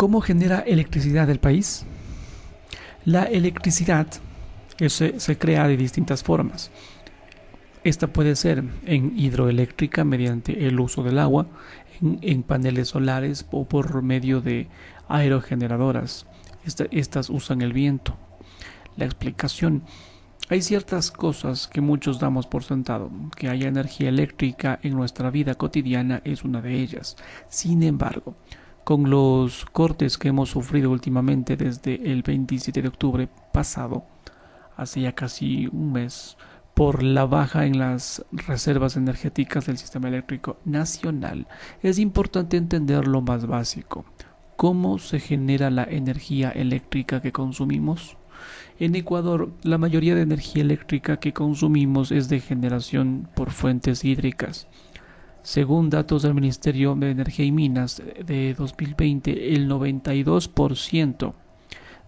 ¿Cómo genera electricidad el país? La electricidad se crea de distintas formas. Esta puede ser en hidroeléctrica mediante el uso del agua, en paneles solares o por medio de aerogeneradoras. Estas usan el viento. La explicación. Hay ciertas cosas que muchos damos por sentado. Que haya energía eléctrica en nuestra vida cotidiana es una de ellas. Sin embargo, con los cortes que hemos sufrido últimamente desde el 27 de octubre pasado, hace ya casi un mes, por la baja en las reservas energéticas del sistema eléctrico nacional, es importante entender lo más básico. ¿Cómo se genera la energía eléctrica que consumimos? En Ecuador, la mayoría de energía eléctrica que consumimos es de generación por fuentes hídricas. Según datos del Ministerio de Energía y Minas de 2020, el 92%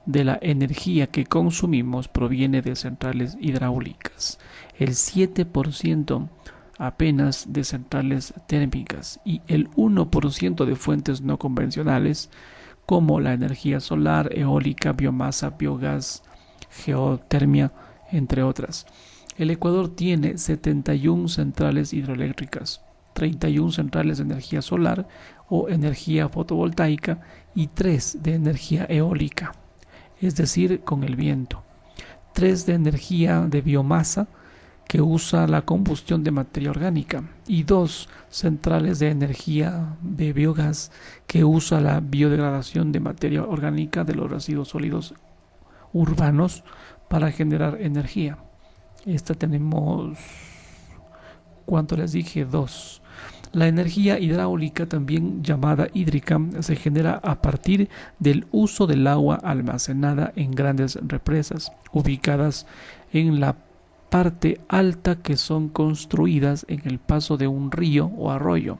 de la energía que consumimos proviene de centrales hidráulicas, el 7% apenas de centrales térmicas y el 1% de fuentes no convencionales como la energía solar, eólica, biomasa, biogás, geotermia, entre otras. El Ecuador tiene 71 centrales hidroeléctricas, 31 centrales de energía solar o energía fotovoltaica y 3 de energía eólica, es decir, con el viento, 3 de energía de biomasa que usa la combustión de materia orgánica y 2 centrales de energía de biogás que usa la biodegradación de materia orgánica de los residuos sólidos urbanos para generar energía. Esta tenemos, ¿cuánto les dije? 2. La energía hidráulica, también llamada hídrica, se genera a partir del uso del agua almacenada en grandes represas, ubicadas en la parte alta que son construidas en el paso de un río o arroyo.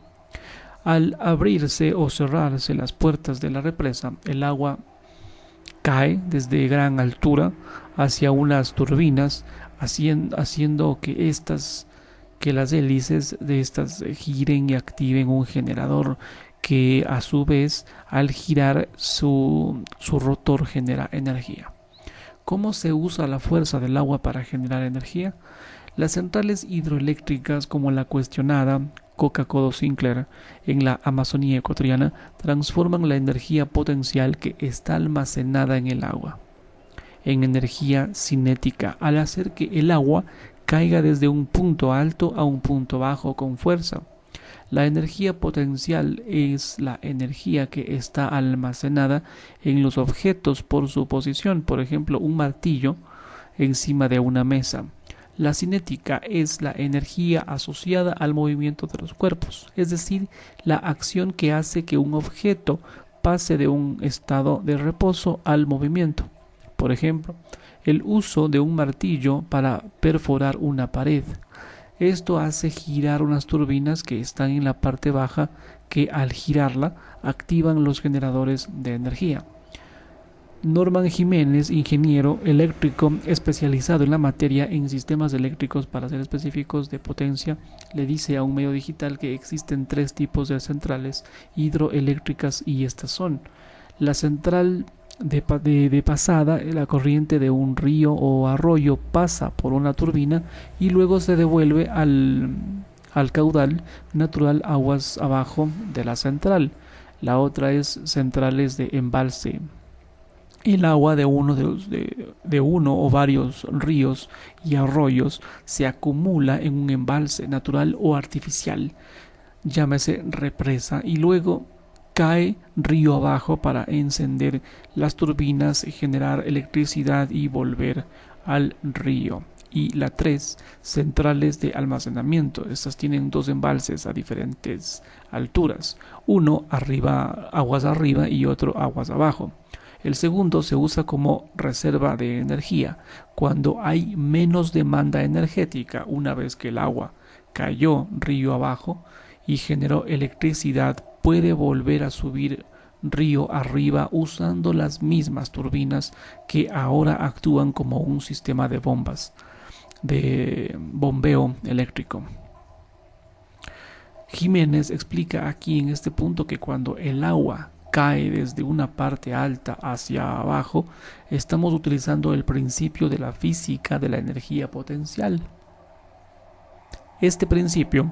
Al abrirse o cerrarse las puertas de la represa, el agua cae desde gran altura hacia unas turbinas, haciendo que las hélices de estas giren y activen un generador que a su vez al girar su rotor genera energía. ¿Cómo se usa la fuerza del agua para generar energía? Las centrales hidroeléctricas como la cuestionada Coca-Codo Sinclair en la Amazonía ecuatoriana transforman la energía potencial que está almacenada en el agua en energía cinética al hacer que el agua caiga desde un punto alto a un punto bajo con fuerza. La energía potencial es la energía que está almacenada en los objetos por su posición, por ejemplo, un martillo encima de una mesa. La cinética es la energía asociada al movimiento de los cuerpos, es decir, la acción que hace que un objeto pase de un estado de reposo al movimiento. Por ejemplo, el uso de un martillo para perforar una pared. Esto hace girar unas turbinas que están en la parte baja que al girarla activan los generadores de energía. Norman Jiménez, ingeniero eléctrico especializado en la materia en sistemas eléctricos para ser específicos de potencia, le dice a un medio digital que existen 3 tipos de centrales hidroeléctricas y estas son la central de pasada, la corriente de un río o arroyo pasa por una turbina y luego se devuelve al caudal natural aguas abajo de la central. La otra es centrales de embalse. El agua de uno o varios ríos y arroyos se acumula en un embalse natural o artificial, llámese represa, y luego cae río abajo para encender las turbinas, generar electricidad y volver al río. Y la 3, centrales de almacenamiento. Estas tienen 2 embalses a diferentes alturas, uno aguas arriba y otro aguas abajo. El segundo se usa como reserva de energía cuando hay menos demanda energética una vez que el agua cayó río abajo y generó electricidad, puede volver a subir río arriba usando las mismas turbinas que ahora actúan como un sistema de bombas de bombeo eléctrico. Jiménez explica aquí en este punto que cuando el agua cae desde una parte alta hacia abajo, estamos utilizando el principio de la física de la energía potencial. Este principio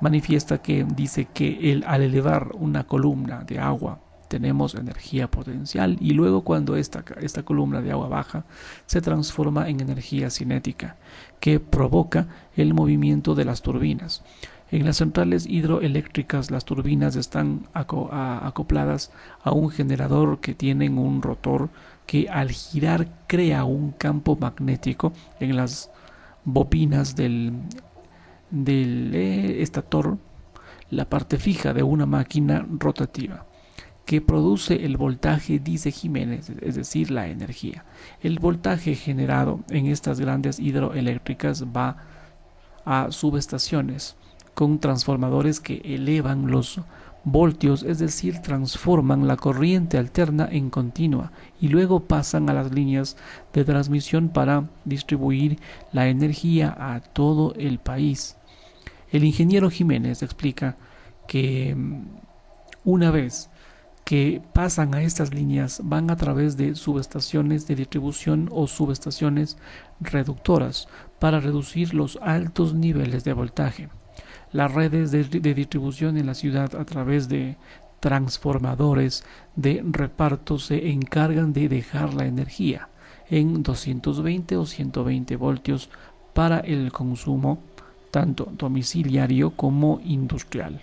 manifiesta que dice que al elevar una columna de agua tenemos energía potencial, y luego cuando esta columna de agua baja se transforma en energía cinética que provoca el movimiento de las turbinas. En las centrales hidroeléctricas las turbinas están acopladas a un generador que tiene un rotor que al girar crea un campo magnético en las bobinas del estator, la parte fija de una máquina rotativa que produce el voltaje, dice Jiménez, es decir, la energía. El voltaje generado en estas grandes hidroeléctricas va a subestaciones con transformadores que elevan los voltios, es decir, transforman la corriente alterna en continua, y luego pasan a las líneas de transmisión para distribuir la energía a todo el país. El ingeniero Jiménez explica que una vez que pasan a estas líneas van a través de subestaciones de distribución o subestaciones reductoras para reducir los altos niveles de voltaje. Las redes de distribución en la ciudad a través de transformadores de reparto se encargan de dejar la energía en 220 o 120 voltios para el consumo tanto domiciliario como industrial.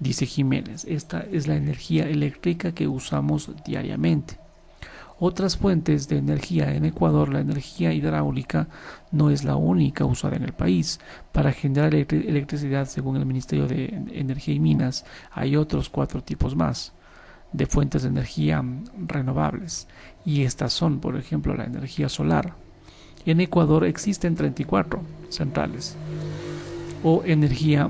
Dice Jiménez, esta es la energía eléctrica que usamos diariamente. Otras fuentes de energía en Ecuador, la energía hidráulica no es la única usada en el país. Para generar electricidad, según el Ministerio de Energía y Minas, hay otros 4 tipos más de fuentes de energía renovables, y estas son, por ejemplo, la energía solar. En Ecuador existen 34 centrales, o energía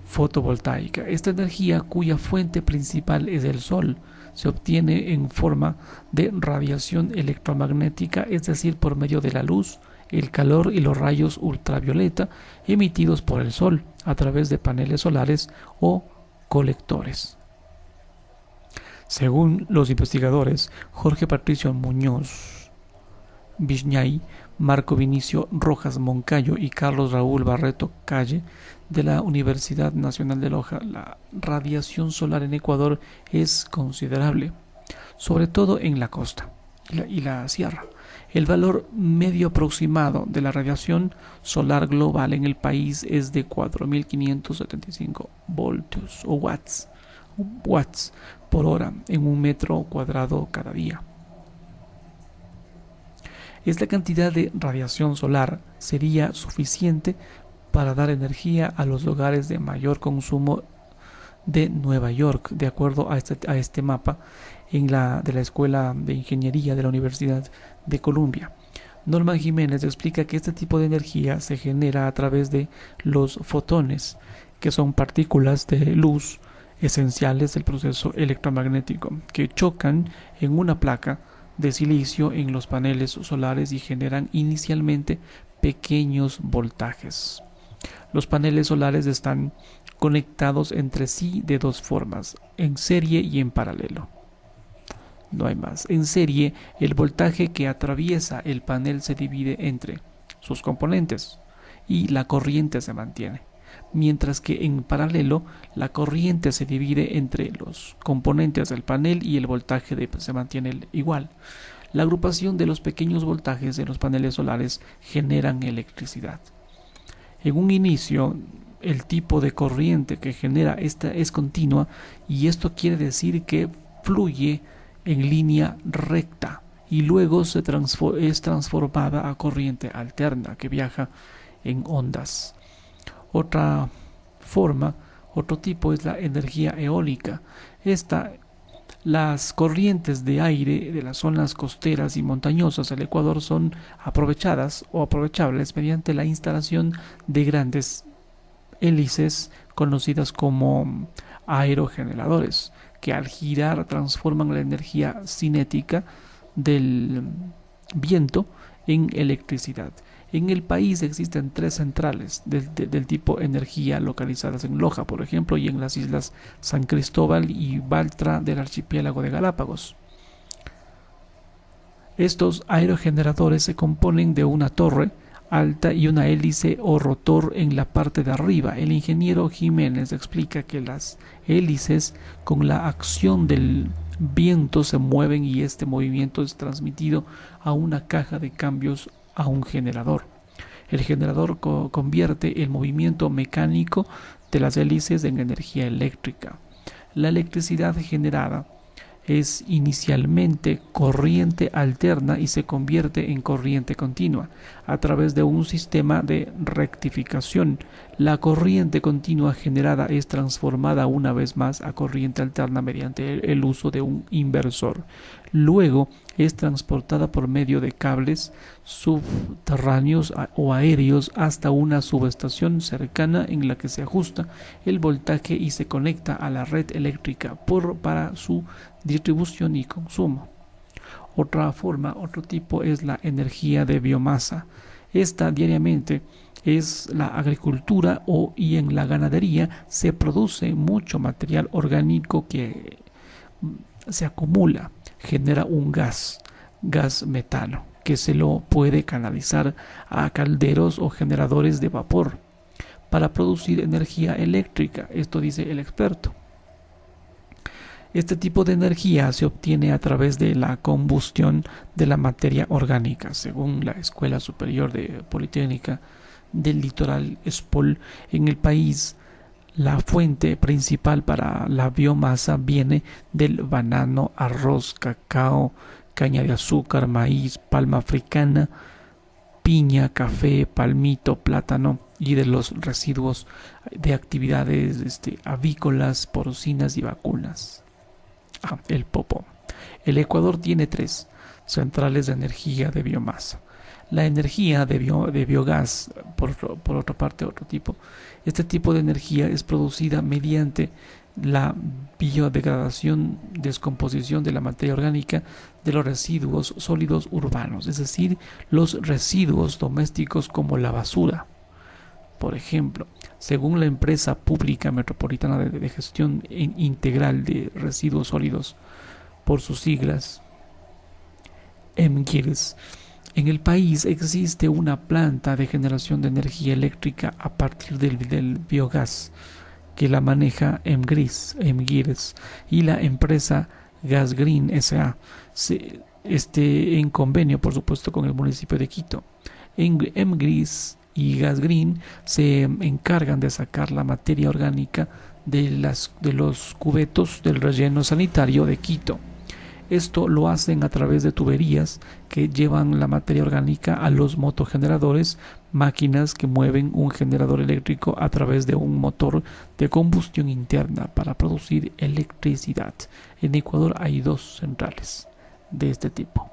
fotovoltaica. Esta energía, cuya fuente principal es el sol, se obtiene en forma de radiación electromagnética, es decir, por medio de la luz, el calor y los rayos ultravioleta emitidos por el sol a través de paneles solares o colectores. Según los investigadores Jorge Patricio Muñoz Viñay, Marco Vinicio Rojas Moncayo y Carlos Raúl Barreto Calle de la Universidad Nacional de Loja, la radiación solar en Ecuador es considerable, sobre todo en la costa y la sierra. El valor medio aproximado de la radiación solar global en el país es de 4.575 voltios o watts por hora en un metro cuadrado cada día. Esta cantidad de radiación solar sería suficiente para dar energía a los hogares de mayor consumo de Nueva York, de acuerdo a este mapa de la Escuela de Ingeniería de la Universidad de Columbia. Norman Jiménez explica que este tipo de energía se genera a través de los fotones, que son partículas de luz esenciales del proceso electromagnético, que chocan en una placa de silicio en los paneles solares y generan inicialmente pequeños voltajes. Los paneles solares están conectados entre sí de 2 formas, en serie y en paralelo. No hay más. En serie, el voltaje que atraviesa el panel se divide entre sus componentes y la corriente se mantiene, mientras que en paralelo la corriente se divide entre los componentes del panel y el voltaje se mantiene igual. La agrupación de los pequeños voltajes en los paneles solares generan electricidad. En un inicio, el tipo de corriente que genera esta es continua, y esto quiere decir que fluye en línea recta y luego es transformada a corriente alterna que viaja en ondas. Otro tipo es la energía eólica. Las corrientes de aire de las zonas costeras y montañosas del Ecuador son aprovechadas o aprovechables mediante la instalación de grandes hélices conocidas como aerogeneradores, que al girar transforman la energía cinética del viento en electricidad. En el país existen 3 centrales del tipo energía localizadas en Loja, por ejemplo, y en las islas San Cristóbal y Baltra del archipiélago de Galápagos. Estos aerogeneradores se componen de una torre alta y una hélice o rotor en la parte de arriba. El ingeniero Jiménez explica que las hélices, con la acción del viento, se mueven y este movimiento es transmitido a una caja de cambios, a un generador. El generador convierte el movimiento mecánico de las hélices en energía eléctrica. La electricidad generada es inicialmente corriente alterna y se convierte en corriente continua a través de un sistema de rectificación. La corriente continua generada es transformada una vez más a corriente alterna mediante el uso de un inversor. Luego es transportada por medio de cables subterráneos o aéreos hasta una subestación cercana en la que se ajusta el voltaje y se conecta a la red eléctrica para su distribución y consumo. Otro tipo es la energía de biomasa. Esta diariamente es la agricultura y en la ganadería se produce mucho material orgánico que se acumula, genera un gas metano, que se lo puede canalizar a calderos o generadores de vapor para producir energía eléctrica. Esto dice el experto. Este tipo de energía se obtiene a través de la combustión de la materia orgánica, según la Escuela Superior de Politécnica del Litoral ESPOL. En el país, la fuente principal para la biomasa viene del banano, arroz, cacao, caña de azúcar, maíz, palma africana, piña, café, palmito, plátano y de los residuos de actividades avícolas, porcinas y vacunas. El popo. El Ecuador tiene 3 centrales de energía de biomasa. La energía de biogás, por otra parte, otro tipo. Este tipo de energía es producida mediante la biodegradación, descomposición de la materia orgánica de los residuos sólidos urbanos, es decir, los residuos domésticos como la basura. Por ejemplo, según la empresa pública metropolitana de gestión integral de residuos sólidos, por sus siglas, EMGIRS, en el país existe una planta de generación de energía eléctrica a partir del biogás que la maneja EMGIRS y la empresa Gasgreen S.A. En convenio, por supuesto, con el municipio de Quito. EMGIRS y Gasgreen se encargan de sacar la materia orgánica de los cubetos del relleno sanitario de Quito. Esto lo hacen a través de tuberías que llevan la materia orgánica a los motogeneradores, máquinas que mueven un generador eléctrico a través de un motor de combustión interna para producir electricidad. En Ecuador hay 2 centrales de este tipo.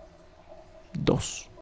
2.